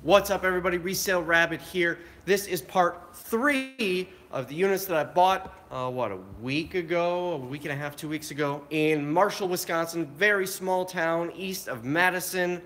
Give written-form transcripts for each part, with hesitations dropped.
What's up, everybody? Resale Rabbit here. This is part 3 of the units that I bought, a week ago, a week and a half, 2 weeks ago, in Marshall, Wisconsin. Very small town east of Madison.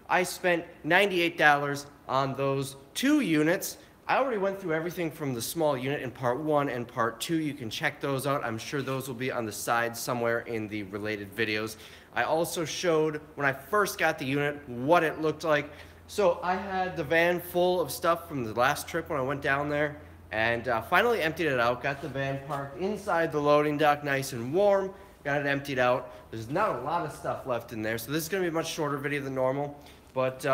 I spent $98 on those 2 units. I already went through everything from the small unit in part 1 and part 2. You can check those out. I'm sure those will be on the side somewhere in the related videos. I also showed, when I first got the unit, what it looked like. So I had the van full of stuff from the last trip when I went down there, and finally emptied it out. Got the van parked inside the loading dock, nice and warm. Got it emptied out. There's not a lot of stuff left in there, so this is going to be a much shorter video than normal. But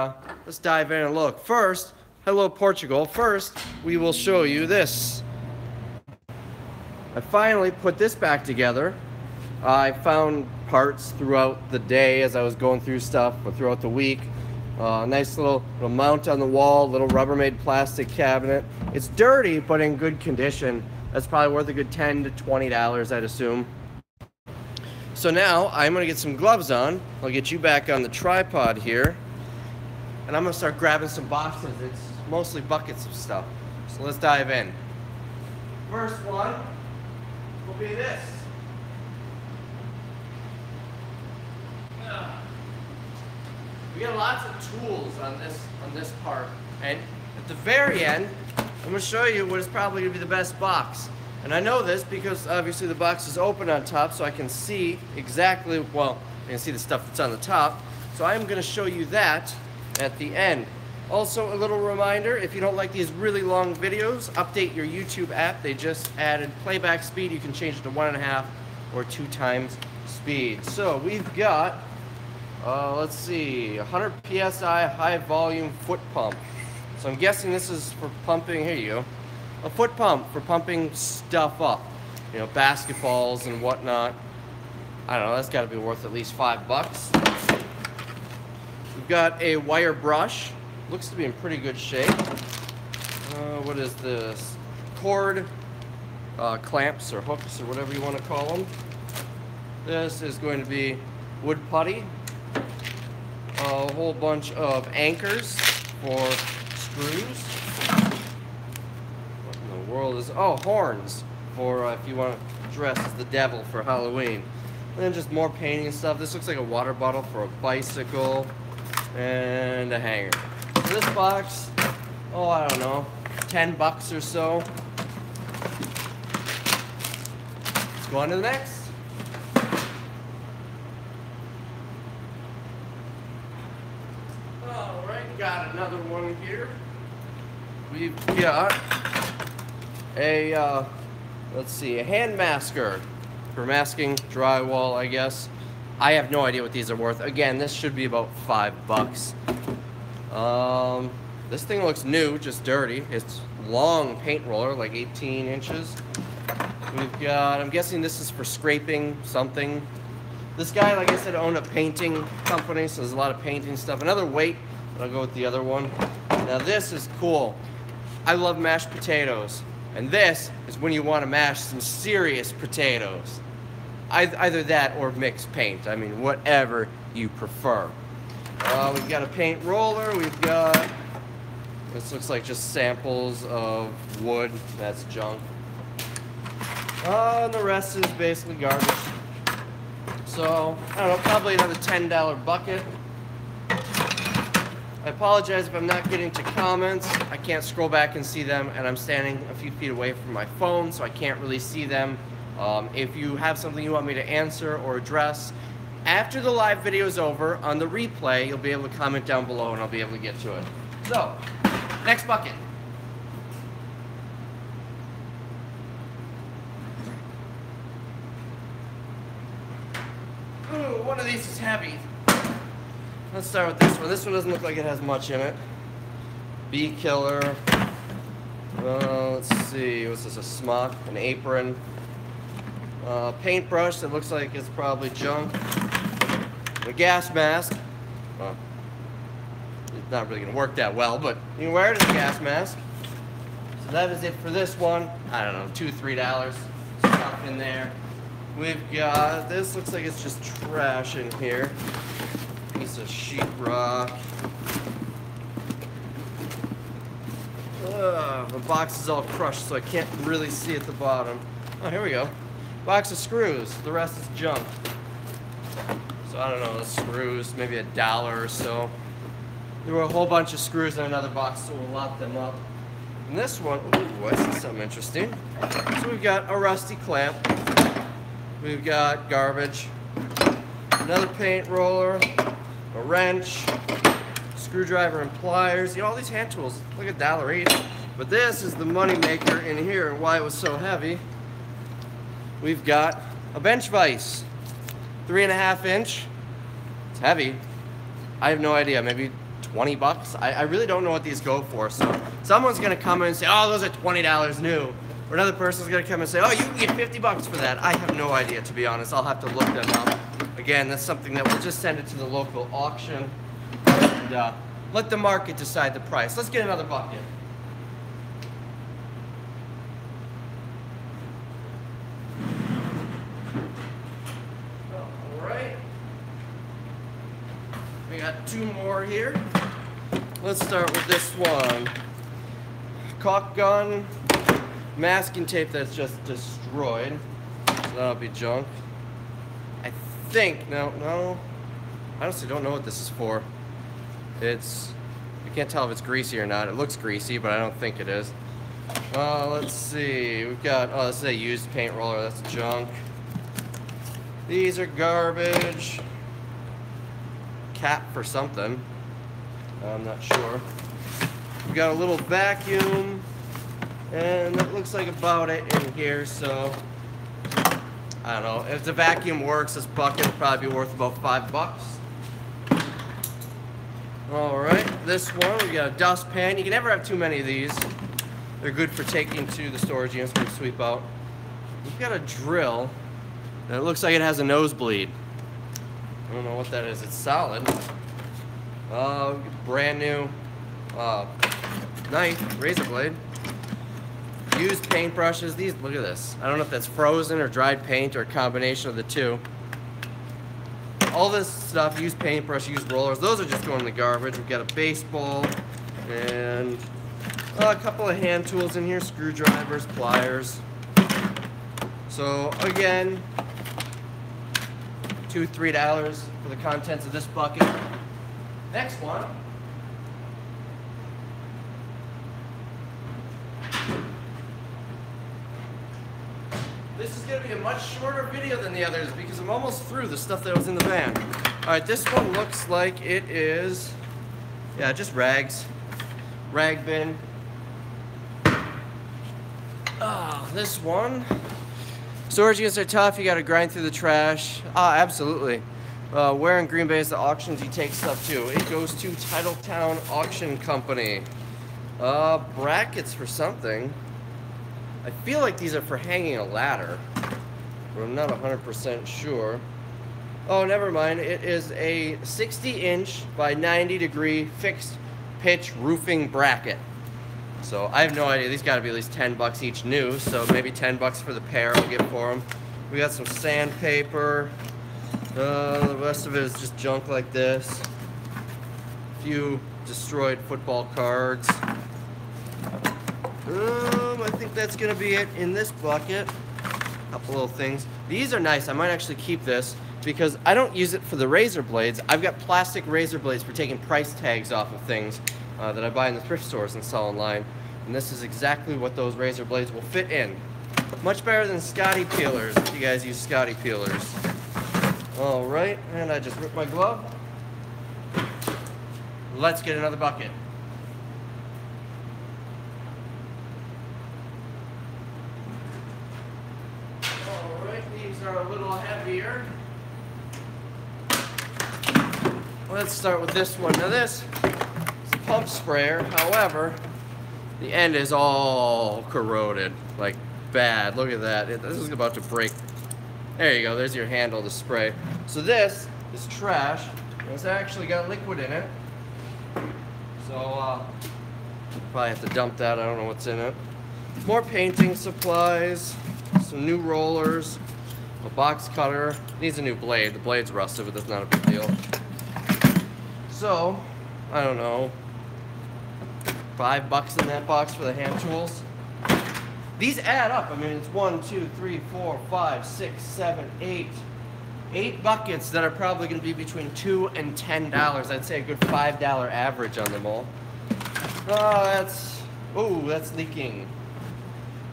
let's dive in and look. First, hello Portugal. First, we will show you this. I finally put this back together. I found parts throughout the day as I was going through stuff, or throughout the week. Nice little mount on the wall, little Rubbermaid plastic cabinet. It's dirty, but in good condition. That's probably worth a good $10 to $20, I'd assume. So now, I'm gonna get some gloves on. I'll get you back on the tripod here. And I'm gonna start grabbing some boxes. It's mostly buckets of stuff. So let's dive in. First one will be this. We got lots of tools on this part, and at the very end, I'm going to show you what is probably going to be the best box. And I know this because obviously the box is open on top, so I can see exactly, well, I can see the stuff that's on the top. So I'm going to show you that at the end. Also, a little reminder, if you don't like these really long videos, update your YouTube app. They just added playback speed. You can change it to 1.5 or 2 times speed. So we've got let's see, 100 PSI high volume foot pump. So I'm guessing this is for pumping, here you go, a foot pump for pumping stuff up. You know, basketballs and whatnot. I don't know, that's got to be worth at least $5. We've got a wire brush. Looks to be in pretty good shape. What is this? Cord clamps or hooks or whatever you want to call them. This is going to be wood putty. A whole bunch of anchors for screws. What in the world is, oh, horns for if you want to dress as the devil for Halloween. And then just more painting stuff. This looks like a water bottle for a bicycle and a hanger. So this box, oh, I don't know, $10 or so. Let's go on to the next. Got another one here. We've got a, let's see, a hand masker for masking drywall, I guess. I have no idea what these are worth. Again, this should be about $5. This thing looks new, just dirty. It's long paint roller, like 18 inches. We've got, I'm guessing this is for scraping something. This guy, like I said, owned a painting company, so there's a lot of painting stuff. Another weight. I'll go with the other one. Now this is cool. I love mashed potatoes. And this is when you want to mash some serious potatoes. Either that or mixed paint. I mean, whatever you prefer. We've got a paint roller. We've got, this looks like just samples of wood. That's junk. And the rest is basically garbage. So, I don't know, probably another $10 bucket. I apologize if I'm not getting to comments. I can't scroll back and see them, and I'm standing a few feet away from my phone, so I can't really see them. If you have something you want me to answer or address, after the live video is over, on the replay, you'll be able to comment down below, and I'll be able to get to it. So, next bucket. Ooh, one of these is heavy. Let's start with this one. This one doesn't look like it has much in it. Bee killer. Let's see. What's this? A smock? An apron. Paintbrush that looks like it's probably junk. A gas mask. Well, it's not really going to work that well, but you can wear it as a gas mask. So that is it for this one. I don't know, $2, $3. Stuff in there. We've got, this looks like it's just trash in here. Piece of sheetrock. The box is all crushed, so I can't really see at the bottom. Oh, here we go. Box of screws. The rest is junk. So I don't know, the screws, maybe $1 or so. There were a whole bunch of screws in another box, so we'll lock them up. And this one, ooh, I see something interesting. So we've got a rusty clamp. We've got garbage. Another paint roller. A wrench. Screwdriver and pliers. You know, all these hand tools, like $1 each. But this is the money maker in here and why it was so heavy. We've got a bench vise. 3.5 inch. It's heavy. I have no idea, maybe 20 bucks. I really don't know what these go for. So someone's gonna come in and say, oh, those are $20 new. Or another person's gonna come and say, oh, you can get 50 bucks for that. I have no idea, to be honest. I'll have to look them up. Again, that's something that we'll just send it to the local auction and let the market decide the price. Let's get another bucket. All right. We got 2 more here. Let's start with this one. Caulk gun, masking tape that's just destroyed. So that'll be junk. I think, no. I honestly don't know what this is for. I can't tell if it's greasy or not. It looks greasy, but I don't think it is. Let's see. We've got, oh, this is a used paint roller. That's junk. These are garbage. Cap for something. I'm not sure. We've got a little vacuum. And that looks like about it in here, so I don't know. If the vacuum works, this bucket will probably be worth about $5. Alright, this one, we got a dustpan. You can never have too many of these. They're good for taking to the storage units to sweep out. We've got a drill that looks like it has a nosebleed. I don't know what that is. It's solid. Brand new knife, razor blade. Used paintbrushes. These, look at this. I don't know if that's frozen or dried paint or a combination of the two. All this stuff, used paintbrush, used rollers, those are just going in the garbage. We've got a baseball and a couple of hand tools in here, screwdrivers, pliers. So again, $2, $3 for the contents of this bucket. Next one. This is going to be a much shorter video than the others because I'm almost through the stuff that was in the van. Alright, this one looks like it is, yeah, just rags. Rag bin. This one. Storage units are tough, you got to grind through the trash. Absolutely. Where in Green Bay is the auctions you take stuff to? It goes to Titletown Auction Company. Brackets for something. I feel like these are for hanging a ladder, but I'm not 100% sure. Oh, never mind. It is a 60-inch by 90-degree fixed pitch roofing bracket. So I have no idea. These got to be at least 10 bucks each new, so maybe 10 bucks for the pair I'll get for them. We got some sandpaper. The rest of it is just junk like this. A few destroyed football cards. I think that's gonna be it in this bucket. A couple little things. These are nice. I might actually keep this because I don't use it for the razor blades. I've got plastic razor blades for taking price tags off of things that I buy in the thrift stores and sell online. And this is exactly what those razor blades will fit in. Much better than Scotty peelers, if you guys use Scotty peelers. All right, and I just ripped my glove. Let's get another bucket. Are a little heavier. Let's start with this one. Now this is a pump sprayer, however, the end is all corroded, like bad. Look at that. This is about to break. There you go. There's your handle to spray. So this is trash. It's actually got liquid in it. So probably have to dump that. I don't know what's in it. More painting supplies, some new rollers. A box cutter. Needs a new blade. The blade's rusted, but that's not a big deal. So, I don't know. $5 in that box for the hand tools. These add up. I mean, it's 1, 2, 3, 4, 5, 6, 7, 8. 8 buckets that are probably going to be between $2 and $10. I'd say a good $5 average on them all. Oh, that's leaking.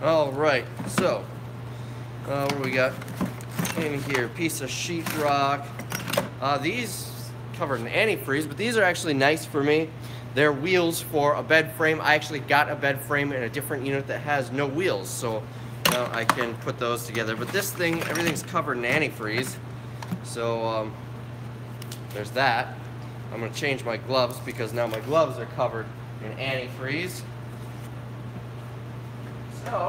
All right, so what do we got in here? Piece of sheetrock. These covered in antifreeze, but these are actually nice for me. They're wheels for a bed frame. I actually got a bed frame in a different unit that has no wheels, so I can put those together. But this thing, everything's covered in antifreeze, so there's that. I'm gonna change my gloves because now my gloves are covered in antifreeze. So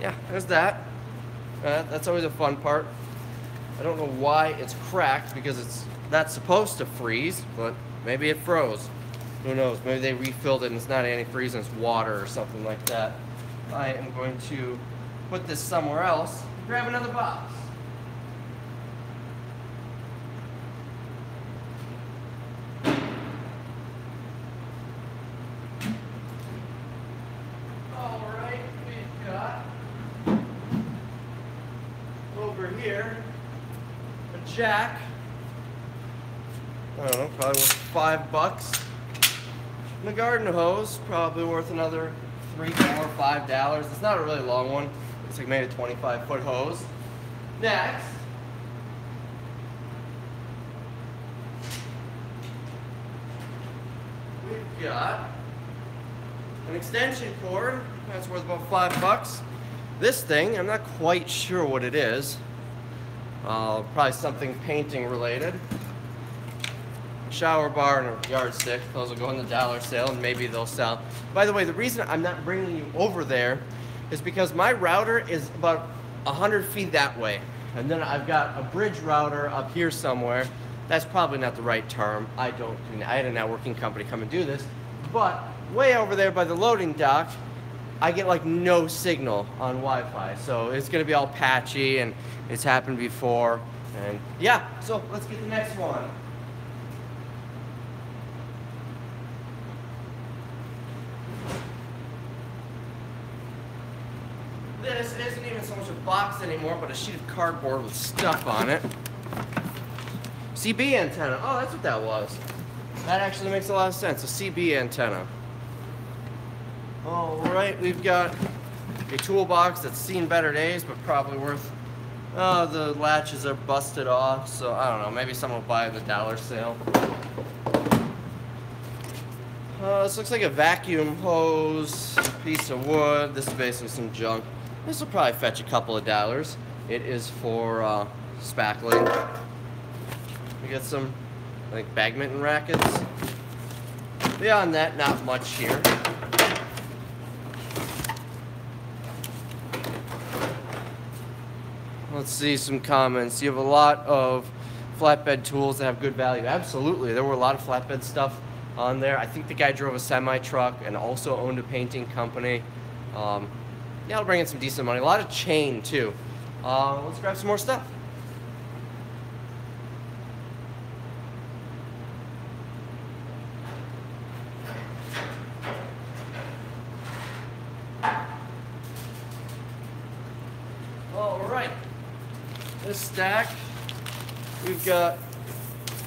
yeah, there's that. That's always a fun part. I don't know why it's cracked because it's not supposed to freeze, but maybe it froze. Who knows? Maybe they refilled it and it's not antifreeze and it's water or something like that. I am going to put this somewhere else. Grab another box. Alright, we've got over here a jack. I don't know, probably worth $5. And the garden hose, probably worth another $3, $4, $5. It's not a really long one. It's like maybe a 25-foot hose. Next, we've got an extension cord. That's worth about $5. This thing, I'm not quite sure what it is. Probably something painting related. Shower bar and a yardstick. Those will go in the dollar sale and maybe they'll sell. By the way, the reason I'm not bringing you over there is because my router is about 100 feet that way. And then I've got a bridge router up here somewhere. That's probably not the right term. I had a networking company come and do this. But way over there by the loading dock, I get like no signal on Wi-Fi. So it's gonna be all patchy and it's happened before. And yeah, so let's get the next one. This isn't even so much a box anymore, but a sheet of cardboard with stuff on it. CB antenna. Oh, that's what that was. That actually makes a lot of sense. A CB antenna. All right, we've got a toolbox that's seen better days, but probably worth. Oh, the latches are busted off, so I don't know. Maybe someone will buy at the dollar sale. This looks like a vacuum hose, piece of wood. This is basically some junk. This will probably fetch a couple of dollars. It is for spackling. We got some, I think, badminton rackets. Beyond that, not much here. Let's see some comments. You have a lot of flatbed tools that have good value. Absolutely, there were a lot of flatbed stuff on there. I think the guy drove a semi-truck and also owned a painting company. Yeah, I'll bring in some decent money. A lot of chain, too. Let's grab some more stuff. All right. This stack, we've got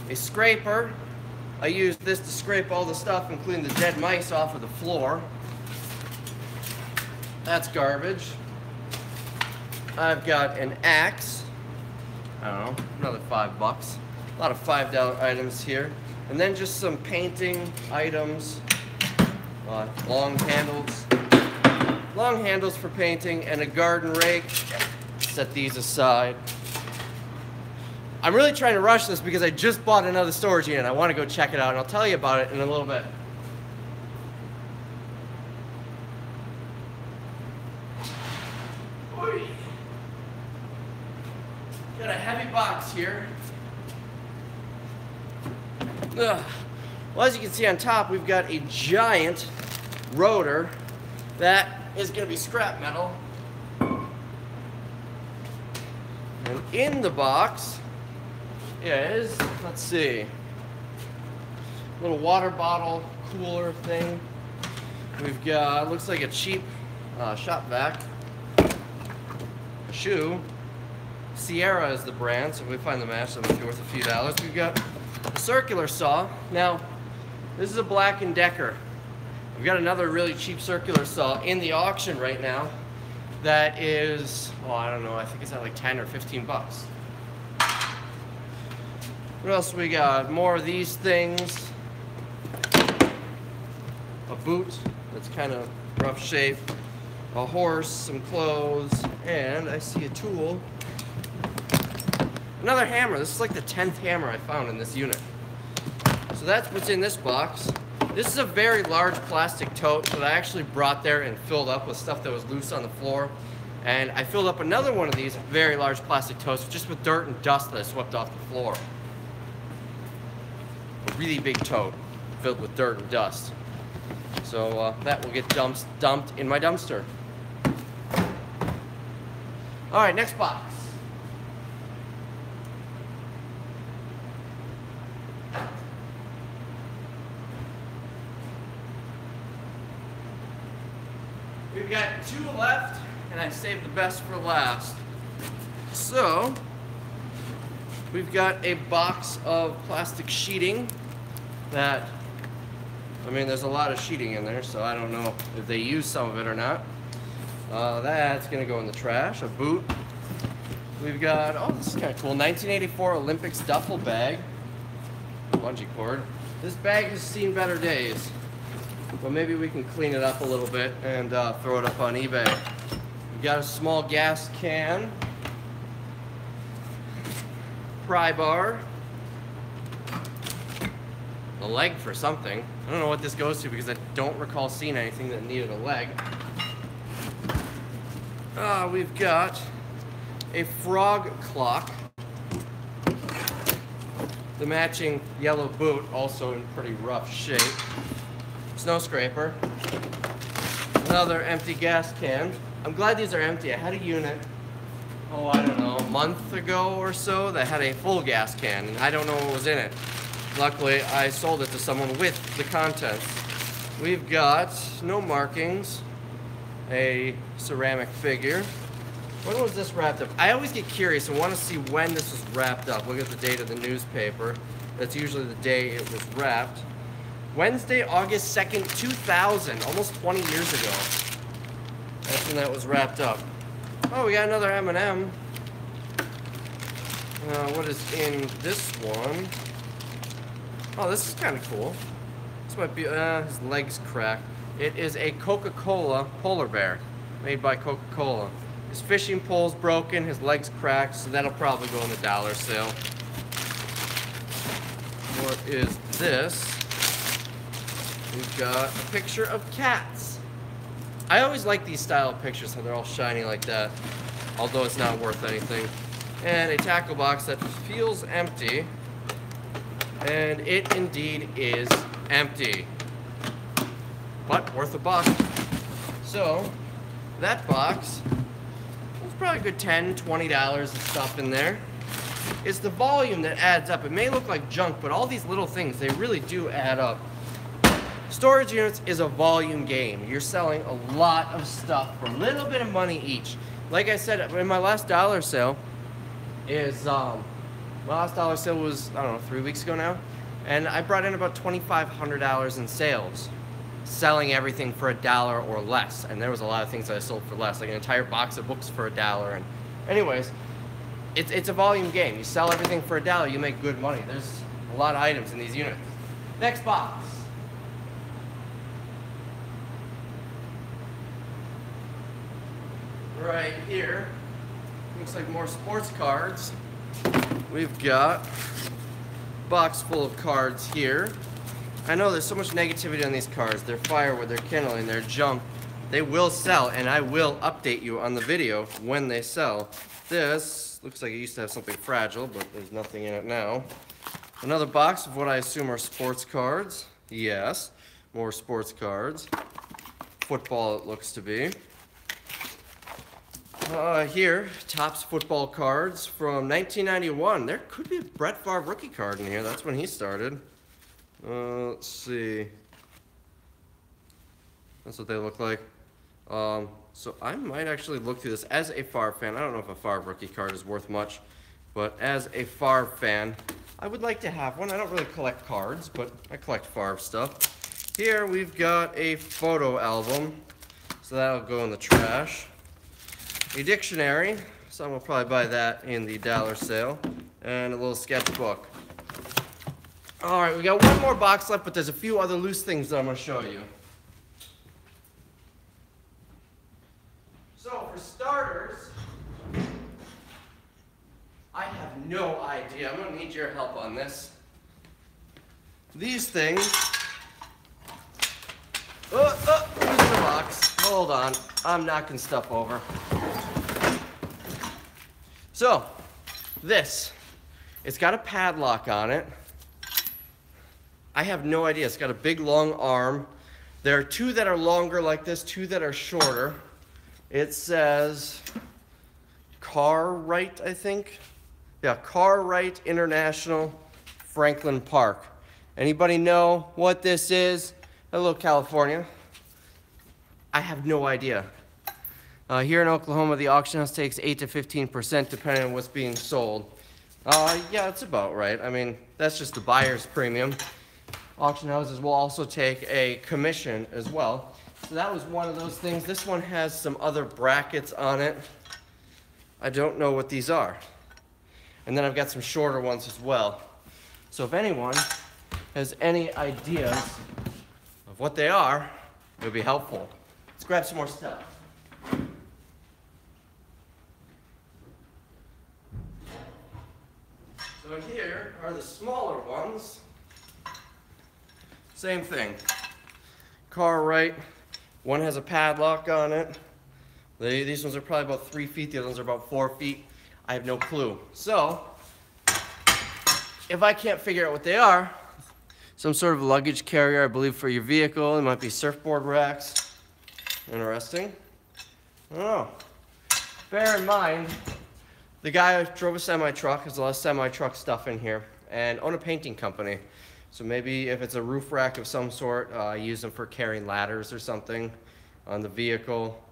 a scraper. I used this to scrape all the stuff, including the dead mice, off of the floor. That's garbage. I've got an axe. I don't know, another $5. A lot of $5 items here. And then just some painting items. Long handles for painting, and a garden rake. Set these aside. I'm really trying to rush this because I just bought another storage unit. I want to go check it out, and I'll tell you about it in a little bit. Got a heavy box here. Ugh. Well, as you can see on top, we've got a giant rotor that is going to be scrap metal. And in the box is, let's see, a little water bottle cooler thing. We've got, looks like a cheap shop vac. A shoe. Sierra is the brand, so if we find the match, that might be worth a few dollars. We've got a circular saw. Now, this is a Black & Decker. We've got another really cheap circular saw in the auction right now that is, well, I don't know, I think it's at like 10 or 15 bucks. What else we got? More of these things. A boot that's kind of rough shape. A horse, some clothes, and I see a tool. Another hammer. This is like the 10th hammer I found in this unit. So that's what's in this box. This is a very large plastic tote that I actually brought there and filled up with stuff that was loose on the floor. And I filled up another one of these very large plastic totes just with dirt and dust that I swept off the floor. A really big tote filled with dirt and dust. So that will get dumped in my dumpster. All right, next box. We've got 2 left, and I saved the best for last. So, we've got a box of plastic sheeting that, I mean, there's a lot of sheeting in there, so I don't know if they use some of it or not. That's gonna go in the trash. A boot. We've got, oh, this is kind of cool, 1984 Olympics duffel bag. Bungee cord. This bag has seen better days. But maybe we can clean it up a little bit and throw it up on eBay. We've got a small gas can, pry bar, a leg for something. I don't know what this goes to because I don't recall seeing anything that needed a leg. We've got a frog clock, the matching yellow boot, also in pretty rough shape. Snow scraper, another empty gas can. I'm glad these are empty. I had a unit, oh, I don't know, a month ago or so that had a full gas can, and I don't know what was in it. Luckily, I sold it to someone with the contents. We've got no markings, a ceramic figure. When was this wrapped up? I always get curious and want to see when this was wrapped up. Look at the date of the newspaper. That's usually the day it was wrapped. Wednesday, August 2nd, 2000, almost 20 years ago. That's when that was wrapped up. Oh, we got another M&M. What is in this one? Oh, this is kind of cool. This might be, his leg's cracked. It is a Coca-Cola polar bear, made by Coca-Cola. His fishing pole's broken, his leg's cracked, so that'll probably go in the dollar sale. What is this? We've got a picture of cats. I always like these style of pictures, how they're all shiny like that, although it's not worth anything. And a tackle box that feels empty, and it indeed is empty, but worth a buck. So, that box, there's probably a good $10, $20 of stuff in there. It's the volume that adds up. It may look like junk, but all these little things, they really do add up. Storage units is a volume game. You're selling a lot of stuff for a little bit of money each. Like I said, in my last dollar sale my last dollar sale was, I don't know, 3 weeks ago now, and I brought in about $2,500 in sales, selling everything for $1 or less. And there was a lot of things that I sold for less, like an entire box of books for $1. And anyways, it's a volume game. You sell everything for $1, you make good money. There's a lot of items in these units. Next box. Right here, looks like more sports cards. We've got a box full of cards here. I know there's so much negativity on these cards. They're firewood, they're kindling, they're junk. They will sell, and I will update you on the video when they sell. This looks like it used to have something fragile, but there's nothing in it now. Another box of what I assume are sports cards. Yes, more sports cards. Football, it looks to be. Here, Topps football cards from 1991. There could be a Brett Favre rookie card in here. That's when he started. Let's see. That's what they look like. So I might actually look through this as a Favre fan. I don't know if a Favre rookie card is worth much, but as a Favre fan, I would like to have one. I don't really collect cards, but I collect Favre stuff. Here we've got a photo album, so that'll go in the trash. A dictionary, someone will probably buy that in the dollar sale, and a little sketchbook. All right, we got one more box left, but there's a few other loose things that I'm going to show you. So for starters, I have no idea. I'm going to need your help on this. These things. Where's the box? Hold on. I'm knocking stuff over. So, this. It's got a padlock on it. I have no idea. It's got a big long arm. There are two that are longer like this, two that are shorter. It says Cartwright, I think. Yeah, Cartwright International, Franklin Park. Anybody know what this is? Hello, California. I have no idea. Here in Oklahoma, the auction house takes 8 to 15% depending on what's being sold. Yeah, that's about right. I mean, that's just the buyer's premium. Auction houses will also take a commission as well. So that was one of those things. This one has some other brackets on it. I don't know what these are. And then I've got some shorter ones as well. So if anyone has any ideas of what they are, it would be helpful. Let's grab some more stuff. So here are the smaller ones. Same thing. Cartwright. One has a padlock on it. These ones are probably about 3 feet. The other ones are about 4 feet. I have no clue. So, if I can't figure out what they are, some sort of luggage carrier, I believe, for your vehicle. It might be surfboard racks. Interesting. I don't know. Bear in mind, the guy who drove a semi-truck, has a lot of semi-truck stuff in here, and own a painting company. So maybe if it's a roof rack of some sort, use them for carrying ladders or something on the vehicle.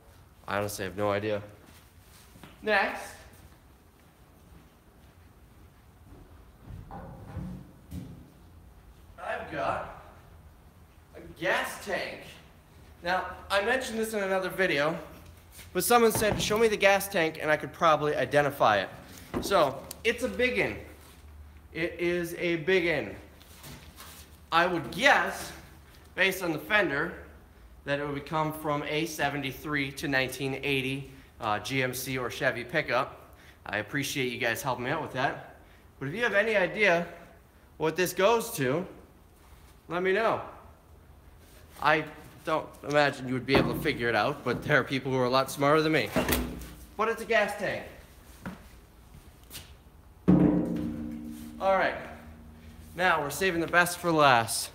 I honestly have no idea. Next. I've got a gas tank. Now, I mentioned this in another video, but someone said, show me the gas tank and I could probably identify it. So, it's a biggin. It is a biggin. I would guess, based on the fender, that it would come from a 73 to 1980 GMC or Chevy pickup. I appreciate you guys helping me out with that. But if you have any idea what this goes to, let me know. I don't imagine you would be able to figure it out, but there are people who are a lot smarter than me. But it's a gas tank. All right. Now, we're saving the best for last.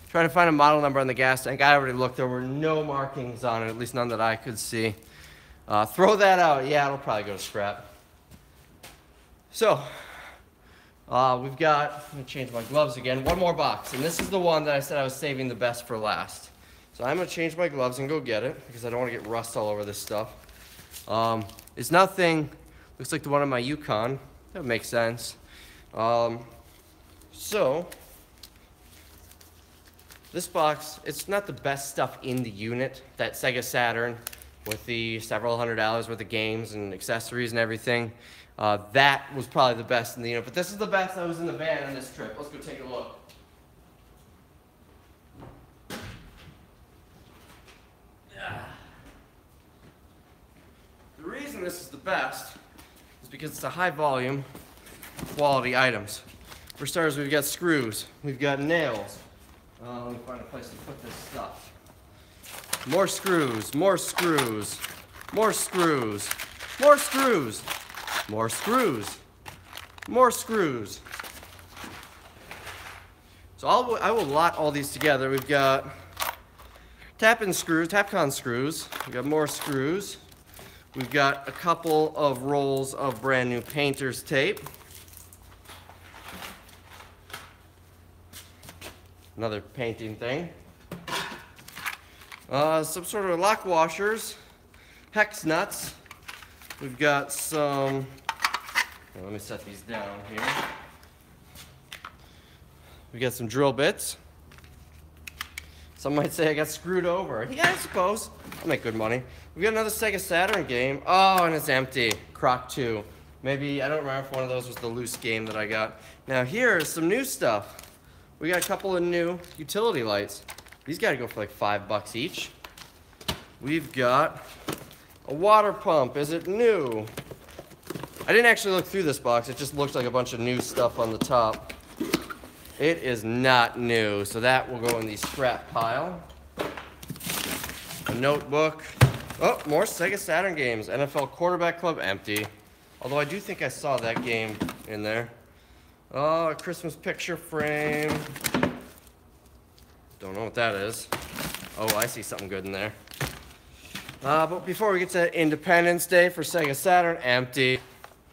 Trying to find a model number on the gas tank. I already looked. There were no markings on it, at least none that I could see. Throw that out. Yeah, it'll probably go to scrap. So, we've got, let me change my gloves again, one more box. And this is the one that I said I was saving the best for last. So I'm going to change my gloves and go get it, because I don't want to get rust all over this stuff. It's nothing, looks like the one on my Yukon. That would make sense. So, this box, it's not the best stuff in the unit. That Sega Saturn with the several $100s worth of games and accessories and everything. That was probably the best in the unit. But this is the best that was in the van on this trip. Let's go take a look. The reason this is the best is because it's a high volume, quality items. For starters, we've got screws, we've got nails. Let me find a place to put this stuff. More screws, more screws, more screws, more screws, more screws, more screws. So I will lot all these together. We've got tap-in screws, Tapcon screws. We've got more screws. We've got a couple of rolls of brand new painter's tape. Another painting thing. Some sort of lock washers, hex nuts. We've got some, let me set these down here. We got some drill bits. Some might say I got screwed over. Yeah, I suppose. I'll make good money. We got another Sega Saturn game. Oh, and it's empty. Croc 2. Maybe, I don't remember if one of those was the loose game that I got. Now here's some new stuff. We got a couple of new utility lights. These gotta go for like $5 each. We've got a water pump. Is it new? I didn't actually look through this box. It just looked like a bunch of new stuff on the top. It is not new, so that will go in the scrap pile. A notebook. Oh, more Sega Saturn games. NFL Quarterback Club, empty. Although I do think I saw that game in there. Oh, a Christmas picture frame. Don't know what that is. Oh, I see something good in there. But before we get to Independence Day for Sega Saturn, empty.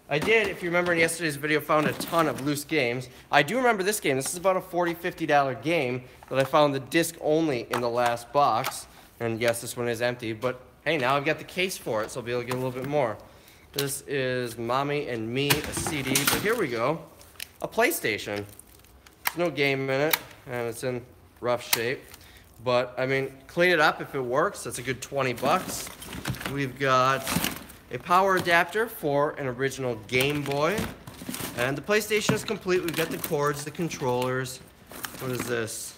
I did, if you remember in yesterday's video, found a ton of loose games. I do remember this game. This is about a $40, $50 game that I found the disc only in the last box. And yes, this one is empty, but hey, now I've got the case for it, so I'll be able to get a little bit more. This is Mommy and Me, a CD, but here we go. A PlayStation. There's no game in it, and it's in rough shape. But, I mean, clean it up if it works. That's a good $20. We've got a power adapter for an original Game Boy. And the PlayStation is complete. We've got the cords, the controllers. What is this?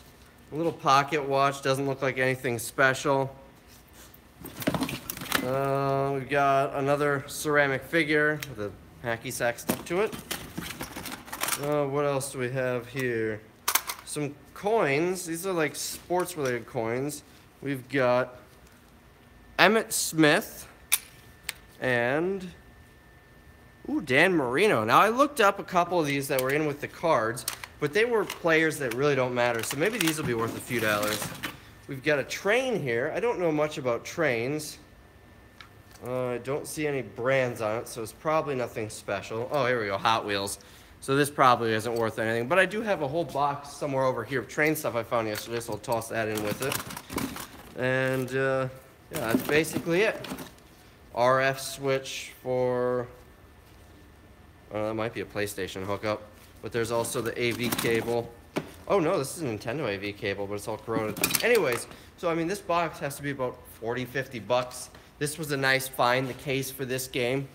A little pocket watch. Doesn't look like anything special. We've got another ceramic figure with a hacky sack stuck to it. What else do we have here? Some coins. These are like sports-related coins. We've got Emmett Smith and Dan Marino. Now I looked up a couple of these that were in with the cards, but they were players that really don't matter. So maybe these will be worth a few dollars. We've got a train here. I don't know much about trains. I don't see any brands on it, so it's probably nothing special. Oh, here we go, Hot Wheels. So this probably isn't worth anything, but I do have a whole box somewhere over here of train stuff I found yesterday, so I'll toss that in with it. And yeah, that's basically it. RF switch for, that might be a PlayStation hookup, but there's also the AV cable. Oh no, this is a Nintendo AV cable, but it's all corroded. Anyways, so I mean, this box has to be about $40, $50. This was a nice find, the case for this game,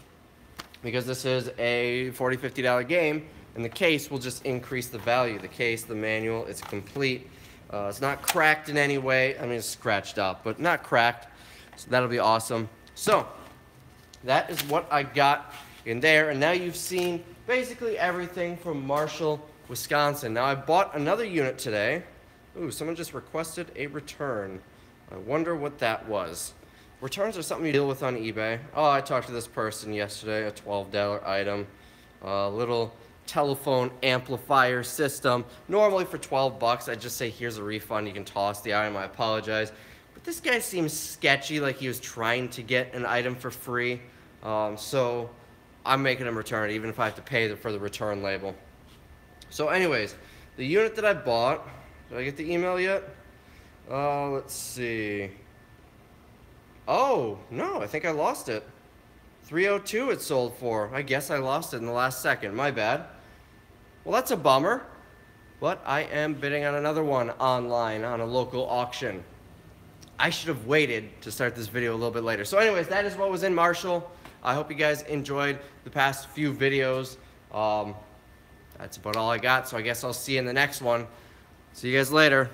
because this is a $40, $50 game, and the case will just increase the value. The case, the manual, it's complete. It's not cracked in any way. I mean, it's scratched up, but not cracked, so that'll be awesome. So, that is what I got in there, and now you've seen basically everything from Marshall, Wisconsin. Now, I bought another unit today. Ooh, someone just requested a return. I wonder what that was. Returns are something you deal with on eBay. Oh, I talked to this person yesterday, a $12 item. A little telephone amplifier system. Normally for $12, I'd just say, here's a refund. You can toss the item. I apologize. But this guy seems sketchy, like he was trying to get an item for free. So I'm making him return it, even if I have to pay for the return label. So anyways, the unit that I bought, did I get the email yet? Let's see. Oh, no, I think I lost it. $302 it sold for. I guess I lost it in the last second. My bad. Well, that's a bummer. But I am bidding on another one online on a local auction. I should have waited to start this video a little bit later. So anyways, that is what was in Marshall. I hope you guys enjoyed the past few videos. That's about all I got, so I guess I'll see you in the next one. See you guys later.